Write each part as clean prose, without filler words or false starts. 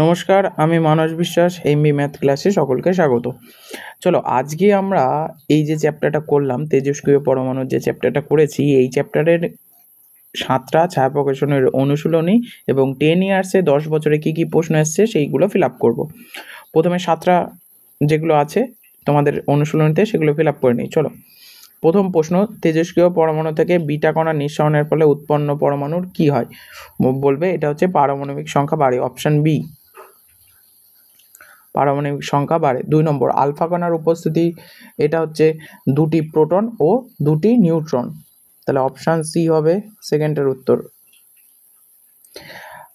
নমস্কার, আমি মানস বিশ্বাস। এমবি ম্যাথ ক্লাসে সকলকে স্বাগত। চলো আজকে আমরা এই যে চ্যাপ্টারটা করলাম, তেজস্ক্রিয় পরমাণুর যে চ্যাপ্টারটা করেছি, এই চ্যাপ্টারের 7টা ছায়া প্রকাশনের অনুশীলনী এবং 10 ইয়ার্সে 10 বছরে কী কী প্রশ্ন এসছে সেইগুলো ফিল আপ করবো। প্রথমে 7টা যেগুলো আছে তোমাদের অনুশীলনীতে সেগুলো ফিল আপ করে নিই। চলো, প্রথম প্রশ্ন, তেজস্ক্রিয় পরমাণু থেকে বিটা কণা নিঃসরণের ফলে উৎপন্ন পরমাণুর কি হয়? বলবে এটা হচ্ছে পারমাণবিক সংখ্যা বাড়ে, অপশন বি, পারমাণবিক সংখ্যা বাড়ে। 2 নম্বর, আলফা কণার উপস্থিতি, এটা হচ্ছে 2টি প্রোটন ও 2টি নিউট্রন, তাহলে অপশন সি হবে সেকেন্ডের উত্তর।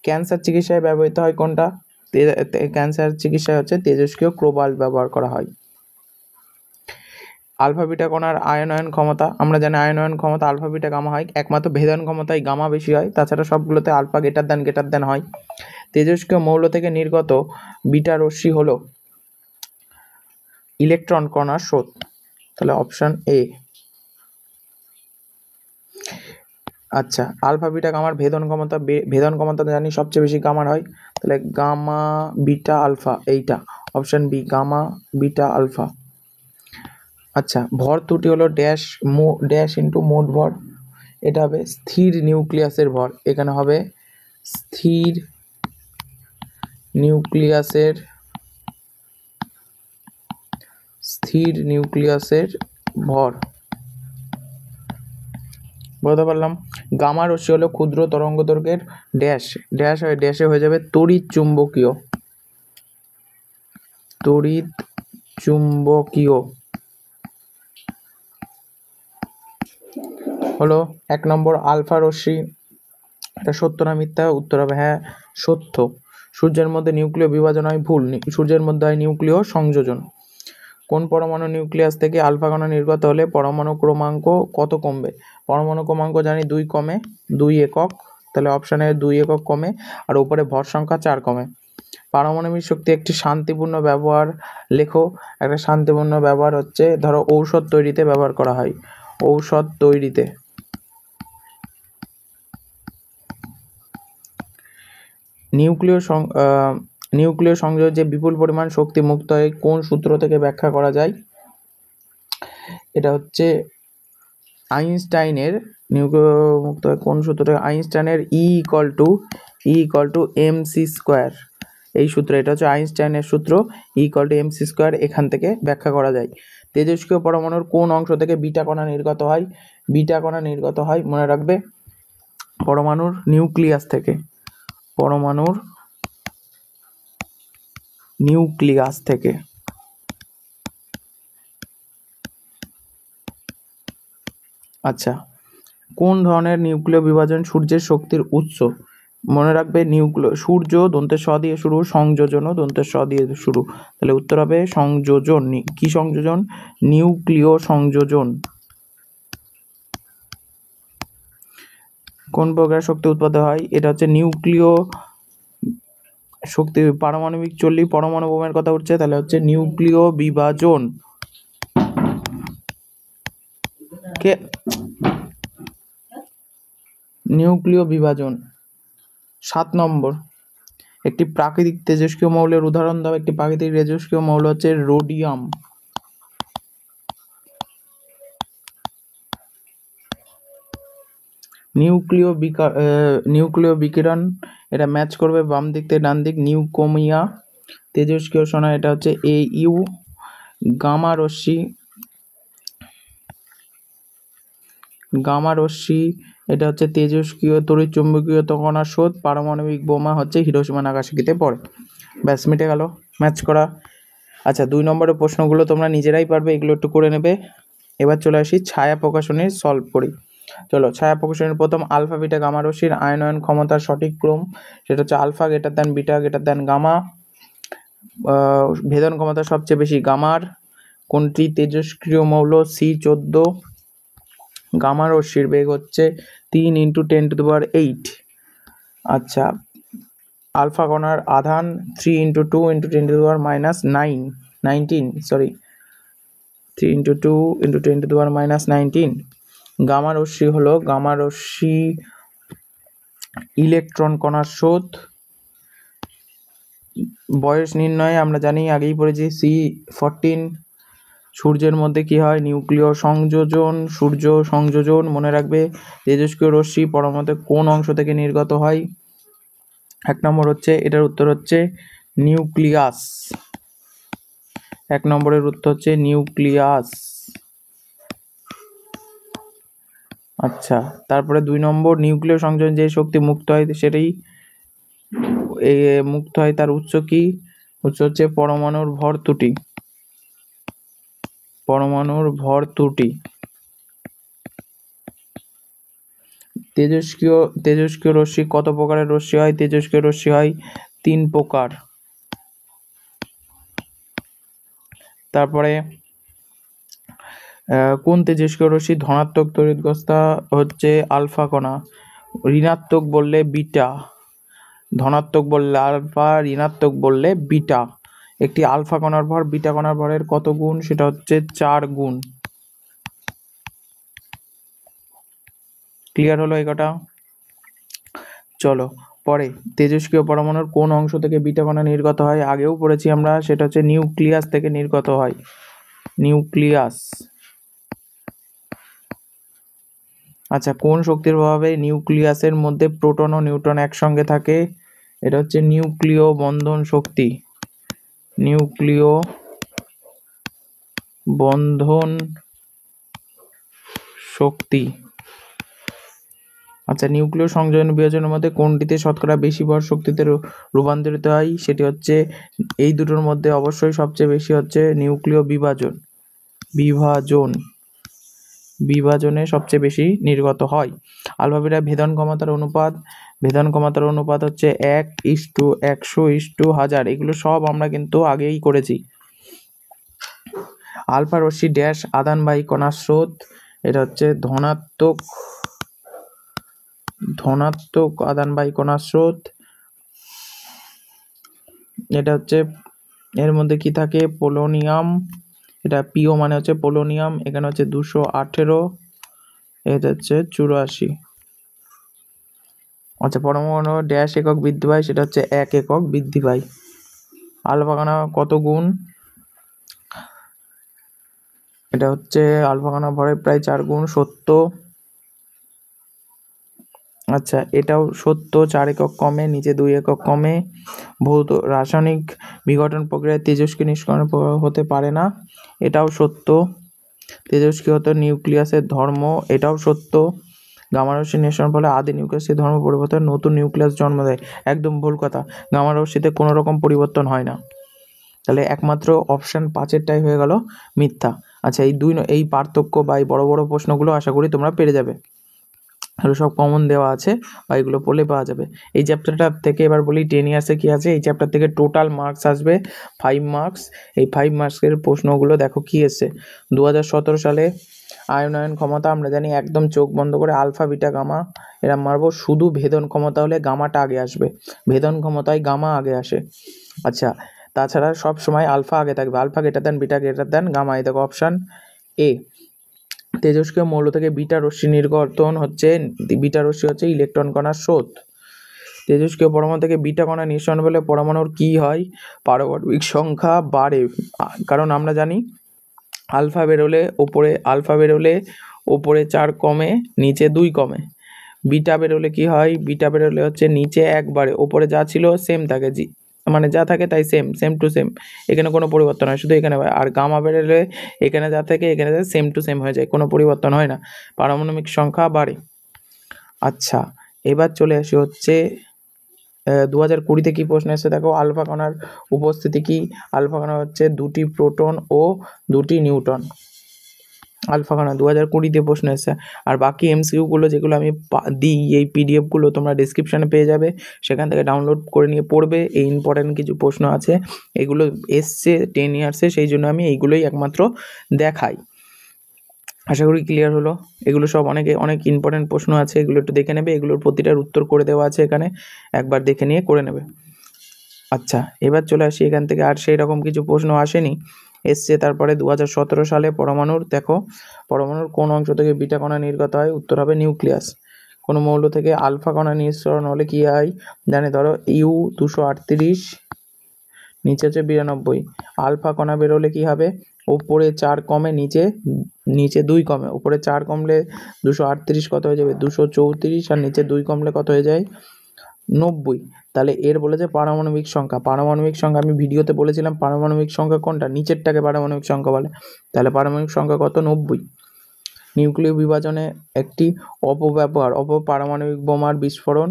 ক্যান্সার চিকিৎসায় ব্যবহৃত হয় কোনটা? ক্যান্সার চিকিৎসায় হচ্ছে তেজস্ক্রিয় কোবাল্ট ব্যবহার করা হয়। আলফা বিটা কণার আয়নায়ন ক্ষমতা, আমরা জানি আয়নায়ন ক্ষমতা আলফা বিটা গামা হয়, একমাত্র ভেদন ক্ষমতায় গামা বেশি হয়, তাছাড়া সবগুলোতে আলফা গ্রেটার দেন হয়। তেজস্ক্রিয় মৌল থেকে নির্গত বিটা রশ্মি হলো ইলেকট্রন কণার স্রোত, তাহলে অপশন এ। আচ্ছা, আলফা বিটা গামার ভেদন ক্ষমতা জানি সবচেয়ে বেশি গামার হয়, তাহলে গামা বিটা আলফা, এইটা option B, gamma beta alpha. আচ্ছা, ভর ত্রুটি হলো ড্যাশ ইন্টু মোট ভর, এটা হবে স্থির নিউক্লিয়াসের ভর, এখানে হবে স্থির নিউক্লিয়াসের ভর, বলতে পারলাম। গামা রশ্মি হলো ক্ষুদ্র তরঙ্গ দৈর্ঘ্যের ড্যাশে হয়ে যাবে তড়িৎ চুম্বকীয় হলো 1 নম্বর। আলফা রশ্মি, এটা সত্য না মিথ্যা? উত্তর হবে হ্যাঁ, সত্য। সূর্যের মধ্যে নিউক্লিয় বিভাজন হয়, ভুল, সূর্যের মধ্যে হয় নিউক্লিয় সংযোজন। কোন পরমাণু নিউক্লিয়াস থেকে আলফা কণা নির্গত হলে পরমাণু ক্রমাঙ্ক কত কমবে? পরমাণু ক্রমাঙ্ক জানি 2 কমে, 2 একক, তাহলে অপশানে 2 একক কমে, আর উপরে ভর সংখ্যা 4 কমে। পারমাণবিক শক্তি একটি শান্তিপূর্ণ ব্যবহার লেখো। একটা শান্তিপূর্ণ ব্যবহার হচ্ছে, ধরো ঔষধ তৈরিতে ব্যবহার করা হয়, ঔষধ তৈরিতে। নিউক্লিয় সংযোগে যে বিপুল পরিমাণ শক্তি মুক্ত হয় কোন সূত্র থেকে ব্যাখ্যা করা যায়? এটা হচ্ছে আইনস্টাইনের, নিউক্লিয় মুক্ত হয় কোন সূত্র থেকে? আইনস্টাইনের E = mc স্কোয়ার, এই সূত্র, এটা হচ্ছে আইনস্টাইনের সূত্র, E = mc স্কোয়ার, এখান থেকে ব্যাখ্যা করা যায়। তেজস্ক্রিয় পরমাণুর কোন অংশ থেকে বিটা কণা নির্গত হয়? বিটা কণা নির্গত হয়, মনে রাখবে, পরমাণুর নিউক্লিয়াস থেকে, পরমাণুর নিউক্লিয়াস থেকে। আচ্ছা, কোন ধরনের নিউক্লিয় বিভাজন সূর্যের শক্তির উৎস? মনে রাখবে, সূর্য দন্তের স দিয়ে শুরু, সংযোজনও দন্তের স দিয়ে শুরু, তাহলে উত্তর হবে সংযোজন। কি সংযোজন? নিউক্লিয় সংযোজন। কোন প্রকার শক্তি উৎপাদন হয়? এটা হচ্ছে নিউক্লিয় শক্তি। পারমাণবিক চল্লি, পরমাণু বোমার কথা উঠছে, তাহলে হচ্ছে নিউক্লিয় বিভাজন। নিউক্লিয় বিভাজন। 7 নম্বর, একটি প্রাকৃতিক তেজস্ক্রিয় মৌলের উদাহরণ দাও। একটি প্রাকৃতিক তেজস্ক্রিয় মৌল হচ্ছে রোডিয়াম। নিউক্লিয় বিকিরণ, এটা ম্যাচ করবে বাম দিক থেকে ডান দিক, নিউকোমিয়া। তেজস্ক্রিয় সোনা, এটা হচ্ছে AU। গামা রশ্মি, এটা হচ্ছে তেজস্ক্রিয় তড়িৎচুম্বকীয় কণার স্রোত। পারমাণবিক বোমা হচ্ছে হিরোশিমা নাগাসাকিতে পড়ে। ব্যাস, মিটে গেল ম্যাচ করা। আচ্ছা, 2 নম্বরের প্রশ্নগুলো তোমরা নিজেরাই পারবে, এগুলো একটু করে নেবে। এবার চলে আসি ছায়া প্রকাশনীর সলভ করি। চলো, ছায়া প্রকাশনীর প্রথম, আলফা বিটা গামা রশ্মির আয়নয়ন ক্ষমতার সঠিক ক্রম, সেটা হচ্ছে alpha greater than beta greater than gamma. ভেদন ক্ষমতা সবচেয়ে বেশি গামার। কোনটি তেজস্ক্রিয় মৌল? C14। গামা রশ্মির বেগ হচ্ছে 3 × 10⁸। আচ্ছা, আলফা কণার আধান 3 × 2 × 10⁻19, 3 × 2 × 10⁻19। গামা রশ্মি ইলেকট্রন কণার স্রোত, বয়স নির্ণয়ে আমরা জানি, আগেই পড়েছি, C14। সূর্যের মধ্যে কি হয়? নিউক্লিয় সংযোজন, সূর্য সংযোজন। মনে রাখবে তেজস্ক্রিয় রশ্মি পরমাণুতে কোন অংশ থেকে নির্গত হয়? 1 নম্বর হচ্ছে, এটার উত্তর হচ্ছে নিউক্লিয়াস। 1 নম্বরের উত্তর হচ্ছে নিউক্লিয়াস। আচ্ছা, তারপরে 2 নম্বর, নিউক্লিয় সংযোজন যে শক্তি মুক্ত হয় সেটাই মুক্ত হয়, তার উৎস কি? উৎস হচ্ছে পরমাণুর ভর ত্রুটি। পরমাণুর ভর ত্রুটি। তেজস্ক্রিয় রশ্মি কত প্রকারের রশ্মি হয়? তেজস্ক্রিয় রশ্মি হয় 3 প্রকার। তারপরে কোন তেজস্ক্রিয় রশ্মি ধনাত্মক তড়িৎগ্রস্ত হচ্ছে আলফা কণা, ঋণাত্মক বললে বিটা, ধনাত্মক বললে আলফা, ঋণাত্মক বললে বিটা। একটি আলফা কণার ভর বিটা কণার ভরের কত গুণ? সেটা হচ্ছে 4 গুণ। ক্লিয়ার হলো এই কটা? চলো পরে, তেজস্ক্রিয় পরমাণুর কোন অংশ থেকে বিটা কণা নির্গত হয়? আগেও পড়েছি আমরা, সেটা হচ্ছে নিউক্লিয়াস থেকে নির্গত হয়। নিউক্লিয়াস। আচ্ছা, কোন শক্তির প্রভাবে নিউক্লিয়াসের মধ্যে প্রোটন ও নিউট্রন একসঙ্গে থাকে? এটা হচ্ছে নিউক্লিয় বন্ধন শক্তি। নিউক্লিয় বন্ধন শক্তি। আচ্ছা, নিউক্লিয় সংযোজন বিভাজনের মধ্যে কোনটিতে শতকরা বেশি ভর শক্তিতে রূপান্তরিত হয়? সেটি হচ্ছে এই দুটোর মধ্যে অবশ্যই সবচেয়ে বেশি হচ্ছে নিউক্লিয় বিভাজন। বিভাজনে সবচেয়ে বেশি নির্গত হয়। আলফা বিটা ভেদন ক্ষমতার অনুপাত। ভেদন ক্ষমতার অনুপাত হচ্ছে 1:100:1000। এগুলো সব আমরা কিন্তু আগেই করেছি। আলফা রশ্মি ড্যাশ আধানবাহী কণার স্রোত। এটা হচ্ছে ধনাত্মক আধানবাহী কণার স্রোত। এটা হচ্ছে, এর মধ্যে কি থাকে? পোলোনিয়াম। এটা পিও মানে হচ্ছে পোলোনিয়াম। এখানে হচ্ছে 218, এটা হচ্ছে 84। আচ্ছা, পরমাণু ড্যাশ একক বৃদ্ধি পায়, সেটা হচ্ছে 1 একক বৃদ্ধি পায়। আলফা কণা কত গুণ? এটা হচ্ছে আলফা কণা ভরের প্রায় 4 গুণ, সত্য। আচ্ছা, এটাও সত্য, 4 একক কমে, নিচে 2 একক কমে। ভৌত রাসায়নিক বিঘটন প্রক্রিয়ায় তেজস্ক্রিয় নিষ্করণ হতে পারে না, এটাও সত্য। তেজস্ক্রিয়ত নিউক্লিয়াসের ধর্ম, এটাও সত্য। গামা রশ্মি নিঃসরণ ফলে আদি নিউক্লিয়াসের ধর্ম পরিবর্তন, নতুন নিউক্লিয়াস জন্ম দেয়, একদম ভুল কথা। গামা রশ্মিতে কোনো রকম পরিবর্তন হয় না। তাহলে একমাত্র অপশন 5-এরটাই হয়ে গেল মিথ্যা। আচ্ছা, এই পার্থক্য বা এই বড় বড় প্রশ্নগুলো আশা করি তোমরা পেরে যাবে। এগুলো সব কমন দেওয়া আছে বা এগুলো পড়লে পাওয়া যাবে। এই চ্যাপ্টারটা থেকে এবার বলি 10 ইয়ার্সে কী আছে। এই চ্যাপ্টার থেকে টোটাল মার্কস আসবে 5 মার্কস। এই 5 মার্কসের প্রশ্নগুলো দেখো কি এসছে। 2017 সালে আয়নায়ন ক্ষমতা আমরা জানি, একদম চোখ বন্ধ করে আলফা বিটা গামা এরা মারবো। শুধু ভেদন ক্ষমতা হলে গামাটা আগে আসবে, ভেদন ক্ষমতায় গামা আগে আসে। আচ্ছা, তাছাড়া সব সময় আলফা আগে থাকবে, alpha greater than beta greater than gamma. এই দেখো অপশান এ। তেজস্ক্রিয় মৌল থেকে বিটা রশ্মি নির্গতন হচ্ছে, বিটা রশ্মি হচ্ছে ইলেকট্রন কণার স্রোত। তেজস্ক্রিয় পরমাণু থেকে বিটা কণা নিঃসরণ হলে পরমাণুর কি হয়? পারমাণবিক সংখ্যা বাড়ে। কারণ আমরা জানি আলফা বেরোলে ওপরে 4 কমে, নিচে 2 কমে। বিটা বেরোলে কি হয়? বিটা বেরোলে হচ্ছে নিচে 1 বাড়ে, ওপরে যা ছিল সেম থাকে, মানে যা থাকে তাই সেম টু সেম, এখানে কোনো পরিবর্তন হয়, শুধু এখানে। আর গামা বেরোলে এখানে যা থাকে এখানে সেম টু সেম হয়ে যায়, কোনো পরিবর্তন হয় না, পারমাণবিক সংখ্যা বাড়ে। আচ্ছা, এবার চলে আসি হচ্ছে 2020-তে কি প্রশ্ন এসেছে দেখো। আলফা কণার উপস্থিতি কি? আলফা কণা হচ্ছে 2টি প্রোটন ও 2টি নিউট্রন। আলফা কণা 2020-তে প্রশ্ন এসেছে। আর বাকি এমসিকিউগুলো যেগুলো আমি দিই, এই পিডিএফগুলো তোমরা ডিসক্রিপশানে পেয়ে যাবে, সেখান থেকে ডাউনলোড করে নিয়ে পড়বে। এই ইম্পর্টেন্ট কিছু প্রশ্ন আছে, এগুলো এসছে 10 ইয়ার্সে, সেই জন্য আমি এইগুলোই একমাত্র দেখাই। আশা করি ক্লিয়ার হলো। এগুলো সব অনেক ইম্পর্টেন্ট প্রশ্ন আছে, এগুলো একটু দেখে নেবে। এগুলোর প্রতিটার উত্তর করে দেওয়া আছে এখানে, একবার দেখে নিয়ে করে নেবে। আচ্ছা, এবার চলে আসি এখান থেকে। আর সেই রকম কিছু প্রশ্ন আসেনি, এসছে তারপরে 2017 সালে পরমাণুর। দেখো, পরমাণুর কোন অংশ থেকে বিটা কণা নির্গত হয়? উত্তর হবে নিউক্লিয়াস। কোনো মৌল থেকে আলফা কণা নিঃসরণ হলে কি হয়? জানে, ধরো U238 নিচে হচ্ছে 92। আলফা কণা বেরোলে কি হবে, ওপরে 4 কমে নিচে 2 কমে, উপরে 4 কমলে 238 কত হয়ে যাবে 234, আর নিচে 2 কমলে কত হয়ে যায় 90। তাহলে এর বলেছে পারমাণবিক সংখ্যা। পারমাণবিক সংখ্যা আমি ভিডিওতে বলেছিলাম পারমাণবিক সংখ্যা কোনটা, নিচেরটাকে পারমাণবিক সংখ্যা বলে। তাহলে পারমাণবিক সংখ্যা কত 90। নিউক্লিয় বিভাজনে একটি অপপারমাণবিক বোমার বিস্ফোরণ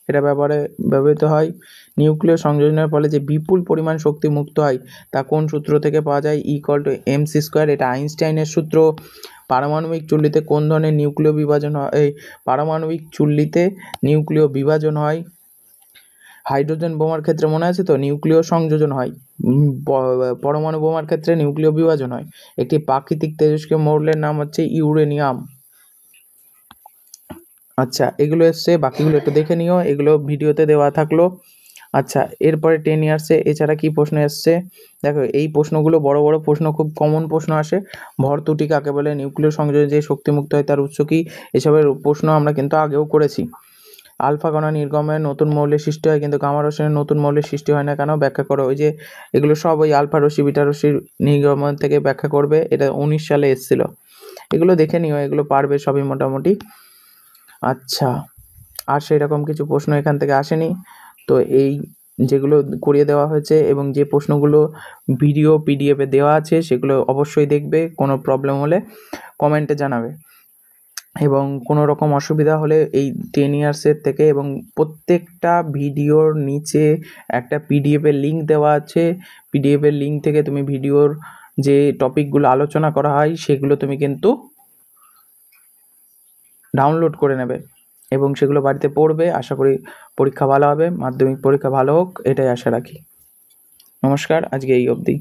এটা ব্যবহৃত হয়। নিউক্লিয় সংযোজনের ফলে যে বিপুল পরিমাণ শক্তি মুক্ত হয় তা কোন সূত্র থেকে পাওয়া যায়, E=mc², এটা আইনস্টাইনের সূত্র। পারমাণবিক চুল্লিতে কোন ধরনের নিউক্লিয় বিভাজন হয়, পারমাণবিক চুল্লিতে নিউক্লিয় বিভাজন হয়। হাইড্রোজেন বোমার ক্ষেত্রে মনে আছে তো নিউক্লিয় সংযোজন হয়, পরমাণু বোমার ক্ষেত্রে নিউক্লিয় বিভাজন হয়। একটি প্রাকৃতিক তেজস্ক্রিয় মৌলের নাম হচ্ছে ইউরেনিয়াম। আচ্ছা, এগুলো এসছে, বাকিগুলো একটু দেখে নিও, এগুলো ভিডিওতে দেওয়া থাকলো। আচ্ছা, এরপরে 10 ইয়ার্সে এছাড়া কি প্রশ্ন এসছে দেখো, এই প্রশ্নগুলো বড় বড় প্রশ্ন, খুব কমন প্রশ্ন আসে। ভরত্রুটি কাকে বলে, নিউক্লিয় সংযোজনে যে শক্তি মুক্ত হয় তার উৎস কি, এসবের প্রশ্ন আমরা কিন্তু আগেও করেছি। আলফা কণা নির্গমনে নতুন মৌলের সৃষ্টি হয় কিন্তু গামা রশ্মির নতুন মৌলের সৃষ্টি হয় না কেন, ব্যাখ্যা করো। ওই যে এগুলো সব ওই আলফা রশ্মি বিটা রশ্মির নির্গমন থেকে ব্যাখ্যা করবে, এটা 19 সালে এসেছিল। এগুলো দেখে নিও, এগুলো পারবে সবই মোটামুটি। আচ্ছা, আর সেরকম কিছু প্রশ্ন এখান থেকে আসেনি। তো এই যেগুলো করিয়ে দেওয়া হয়েছে এবং যে প্রশ্নগুলো ভিডিও পিডিএফে দেওয়া আছে সেগুলো অবশ্যই দেখবে, কোনো প্রবলেম হলে কমেন্টে জানাবে। এবং কোনো রকম অসুবিধা হলে এই 10 ইয়ার্সের থেকে, এবং প্রত্যেকটা ভিডিওর নিচে একটা পিডিএফের লিঙ্ক দেওয়া আছে। পিডিএফের লিঙ্ক থেকে তুমি ভিডিওর যে টপিকগুলো আলোচনা করা হয় সেগুলো তুমি কিন্তু ডাউনলোড করে নেবে এবং সেগুলো বাড়িতে পড়বে। আশা করি পরীক্ষা ভালো হবে, মাধ্যমিক পরীক্ষা ভালো হোক, এটাই আশা রাখি। নমস্কার, আজকে এই অবধি।